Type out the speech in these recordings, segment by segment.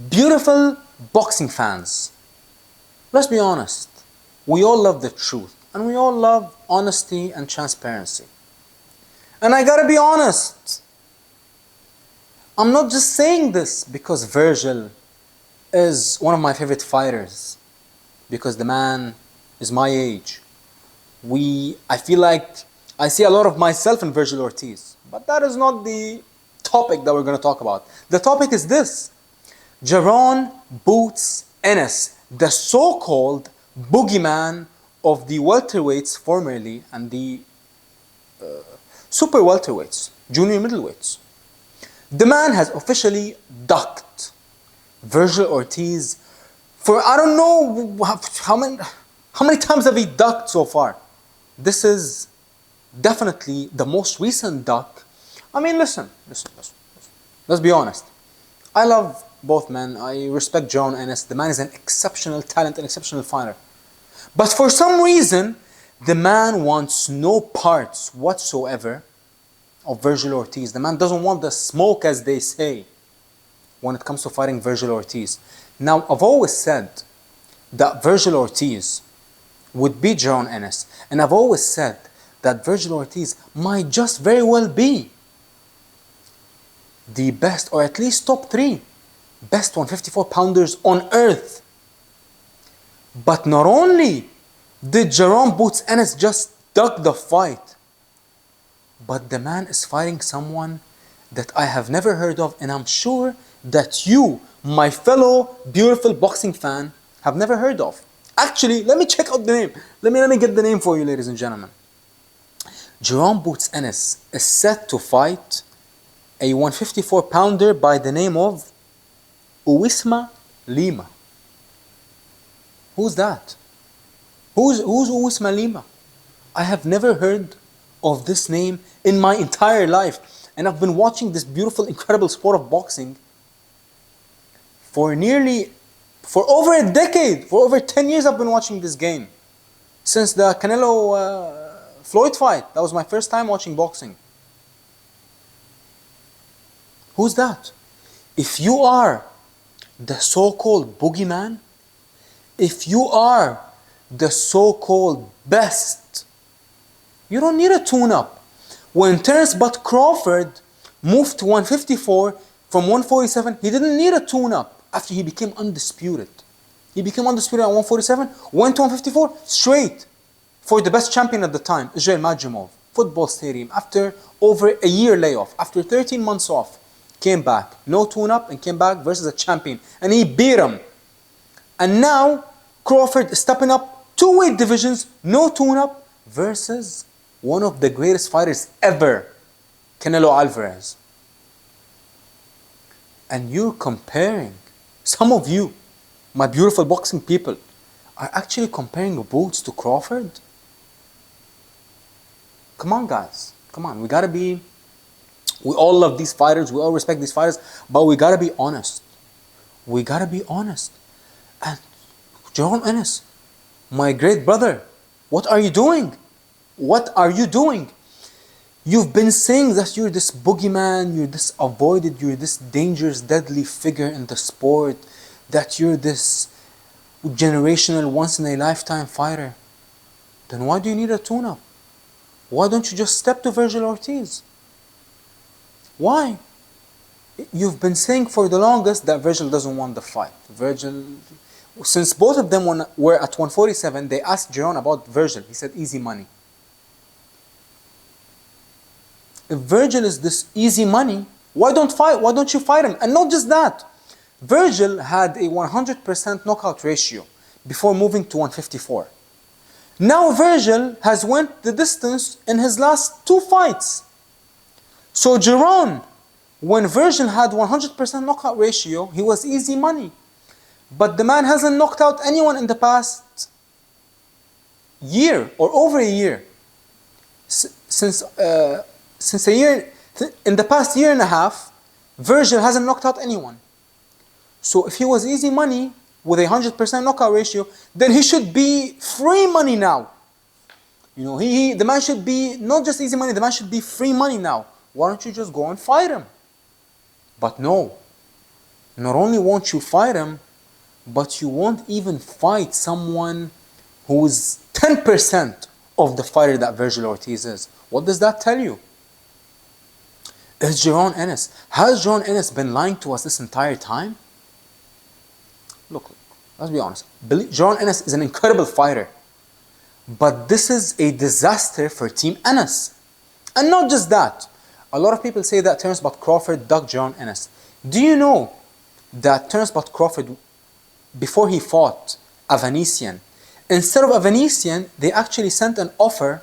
Beautiful boxing fans, let's be honest. We all love the truth and we all love honesty and transparency. And I gotta be honest, I'm not just saying this because Vergil is one of my favorite fighters, because the man is my age. I feel like I see a lot of myself in Vergil Ortiz, but that is not the topic that we're going to talk about. The topic is this: Jaron Boots Ennis, the so-called boogeyman of the welterweights formerly and the super welterweights, junior middleweights. The man has officially ducked Vergil Ortiz for I don't know how many times have he ducked so far. This is definitely the most recent duck. I mean, listen. Let's be honest. I love both men. I respect Jaron Ennis. The man is an exceptional talent, an exceptional fighter. But for some reason, the man wants no parts whatsoever of Vergil Ortiz. The man doesn't want the smoke, as they say, when it comes to fighting Vergil Ortiz. Now, I've always said that Vergil Ortiz would beat Jaron Ennis. And I've always said that Vergil Ortiz might just very well be the best, or at least top 3 best 154 pounders on earth. But not only did Jaron Boots Ennis just duck the fight, but the man is fighting someone that I have never heard of, and I'm sure that you, my fellow beautiful boxing fan, have never heard of. Actually, let me check out the name. Let me get the name for you, ladies and gentlemen. Jaron Boots Ennis is set to fight a 154 pounder by the name of Uwisma Lima. Who's that? Who's Uwisma Lima? I have never heard of this name in my entire life. And I've been watching this beautiful, incredible sport of boxing for over a decade. For over 10 years I've been watching this game. Since the Canelo Floyd fight. That was my first time watching boxing. Who's that? If you are the so-called boogeyman, if you are the so-called best, you don't need a tune-up. When Terence Bud Crawford moved to 154 from 147, he didn't need a tune-up after he became undisputed. He became undisputed at 147, went to 154, straight for the best champion at the time, Israel Madrimov, football stadium, after over a year layoff, after 13 months off, came back, no tune-up, and came back versus a champion, and he beat him. And now, Crawford is stepping up 2 weight divisions, no tune-up, versus one of the greatest fighters ever, Canelo Alvarez. And you're comparing, some of you, my beautiful boxing people, are actually comparing Boots to Crawford? Come on, guys. Come on. We all love these fighters. We all respect these fighters. But we gotta be honest. We gotta be honest. And Jaron Ennis, my great brother, what are you doing? What are you doing? You've been saying that you're this boogeyman, you're this avoided, you're this dangerous, deadly figure in the sport, that you're this generational, once-in-a-lifetime fighter. Then why do you need a tune-up? Why don't you just step to Vergil Ortiz? Why? You've been saying for the longest that Vergil doesn't want the fight. Since both of them were at 147, they asked Jaron about Vergil. He said, easy money. If Vergil is this easy money, why don't you fight him? And not just that. Vergil had a 100% knockout ratio before moving to 154. Now Vergil has went the distance in his last 2 fights. So Jaron, when Vergil had 100% knockout ratio, he was easy money. But the man hasn't knocked out anyone in the past year or over a year. Since a year, in the past year and a half, Vergil hasn't knocked out anyone. So if he was easy money with a 100% knockout ratio, then he should be free money now. You know, the man should be not just easy money, the man should be free money now. Why don't you just go and fight him? But no, not only won't you fight him, but you won't even fight someone who's 10% of the fighter that Vergil Ortiz is. What does that tell you? Is Jaron Ennis. Has Jaron Ennis been lying to us this entire time? Look, let's be honest. Jaron Ennis is an incredible fighter. But this is a disaster for Team Ennis. And not just that. A lot of people say that Terence Bud Crawford ducked Jaron Ennis. Do you know that Terence Bud Crawford, before he fought a Venetian, instead of a Venetian, they actually sent an offer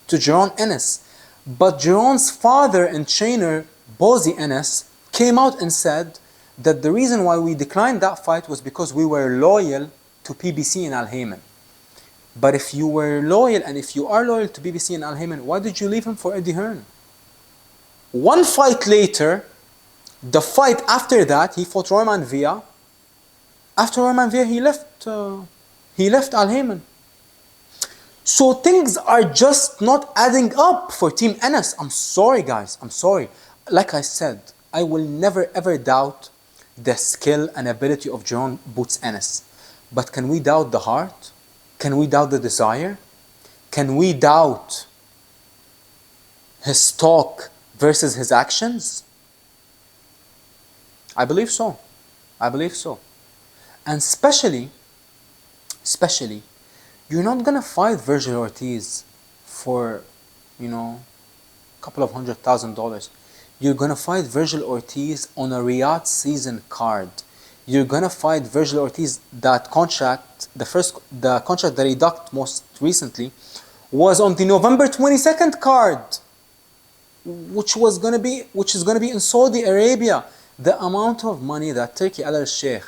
to Jaron Ennis. But Jaron's father and trainer, Bozy Ennis, came out and said that the reason why we declined that fight was because we were loyal to PBC and Al Haymon. But if you were loyal and if you are loyal to PBC and Al Haymon, why did you leave him for Eddie Hearn? One fight later, the fight after that, he fought Royman Villa. After Royman Villa, he left Al Haymon. So things are just not adding up for Team Ennis. I'm sorry, guys. I'm sorry. Like I said, I will never ever doubt the skill and ability of Jaron Boots Ennis. But can we doubt the heart? Can we doubt the desire? Can we doubt his talk versus his actions? I believe so. I believe so. And especially, you're not gonna fight Vergil Ortiz for, a couple of $100,000. You're gonna fight Vergil Ortiz on a Riyadh season card. You're gonna fight Vergil Ortiz. That contract, the contract that he ducked most recently, was on the November 22nd card, which is gonna be in Saudi Arabia. The amount of money that Turki Al Sheikh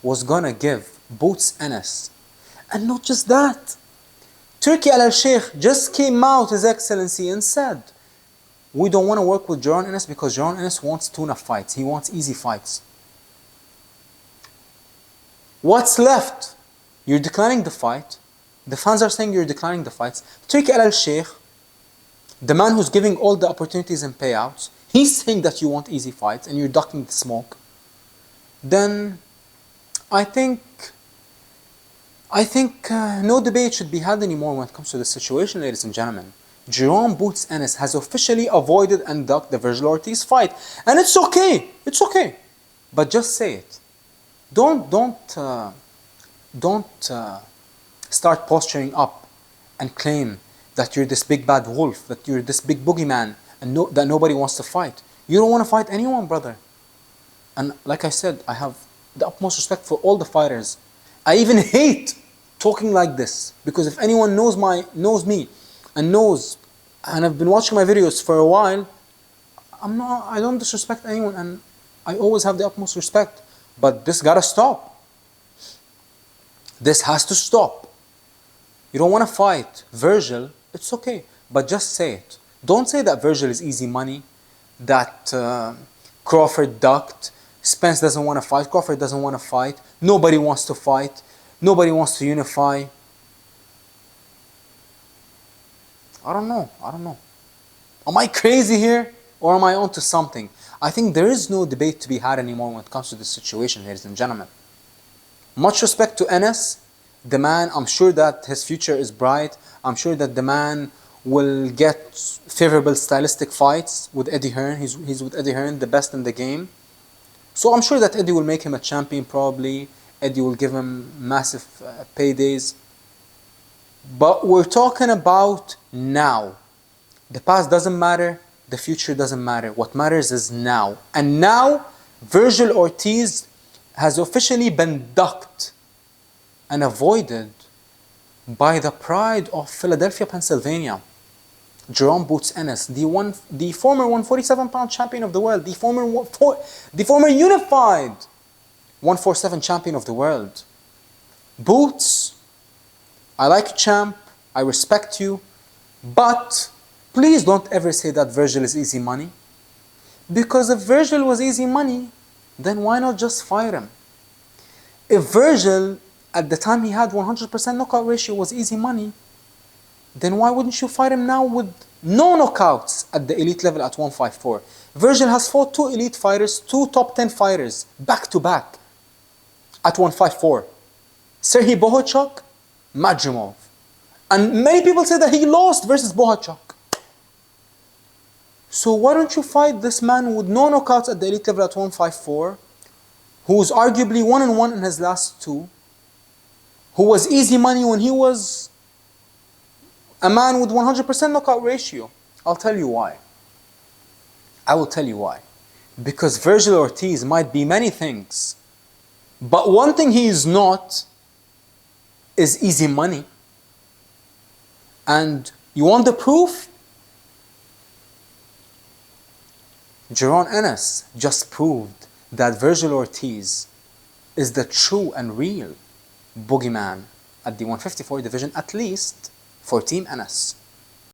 was gonna give Boots Ennis. And not just that, Turki Al Sheikh just came out, His Excellency, and said, we don't want to work with Jaron Ennis because Jaron Ennis wants tune-up fights. He wants easy fights. What's left? You're declining the fight. The fans are saying you're declining the fights. Turki Al Sheikh, the man who's giving all the opportunities and payouts, he's saying that you want easy fights and you're ducking the smoke. Then I think no debate should be had anymore when it comes to this situation, ladies and gentlemen. Jaron Boots Ennis has officially avoided and ducked the Vergil Ortiz fight. And it's okay. It's okay. But just say it. Don't start posturing up and claim that you're this big bad wolf, that you're this big boogeyman, and that nobody wants to fight. You don't want to fight anyone, brother. And like I said, I have the utmost respect for all the fighters. I even hate talking like this, because if anyone knows me and I've been watching my videos for a while, I don't disrespect anyone, and I always have the utmost respect. But this gotta stop. This has to stop. You don't want to fight Vergil, it's okay, but just say it. Don't say that Vergil is easy money, that Crawford ducked, Spence doesn't want to fight, Crawford doesn't want to fight, nobody wants to fight, nobody wants to unify. I don't know. Am I crazy here, or am I onto something? I think there is no debate to be had anymore when it comes to this situation, ladies and gentlemen. Much respect to Ennis, the man. I'm sure that his future is bright. I'm sure that the man will get favorable stylistic fights with Eddie Hearn. He's with Eddie Hearn, the best in the game. So I'm sure that Eddie will make him a champion probably. Eddie will give him massive paydays. But we're talking about now. The past doesn't matter. The future doesn't matter. What matters is now. And now, Vergil Ortiz has officially been ducked and avoided by the pride of Philadelphia, Pennsylvania. Jaron Boots Ennis, the former 147-pound champion of the world, the former unified 147 champion of the world. Boots, I like you, champ. I respect you. But please don't ever say that Vergil is easy money. Because if Vergil was easy money, then why not just fire him? If Vergil, at the time he had 100% knockout ratio, was easy money, then why wouldn't you fight him now with No knockouts at the elite level at 154. Vergil has fought 2 elite fighters, 2 top 10 fighters, back to back at 154. Serhiy Bohachuk, Madrimov. And many people say that he lost versus Bohachuk. So why don't you fight this man with no knockouts at the elite level at 154, who's arguably 1-1 in his last 2, who was easy money when he was a man with 100% knockout ratio? I'll tell you why. I will tell you why. Because Vergil Ortiz might be many things, but one thing he is not is easy money. And you want the proof? Jaron Ennis just proved that Vergil Ortiz is the true and real boogeyman at the 154 division, at least for Team Ennis.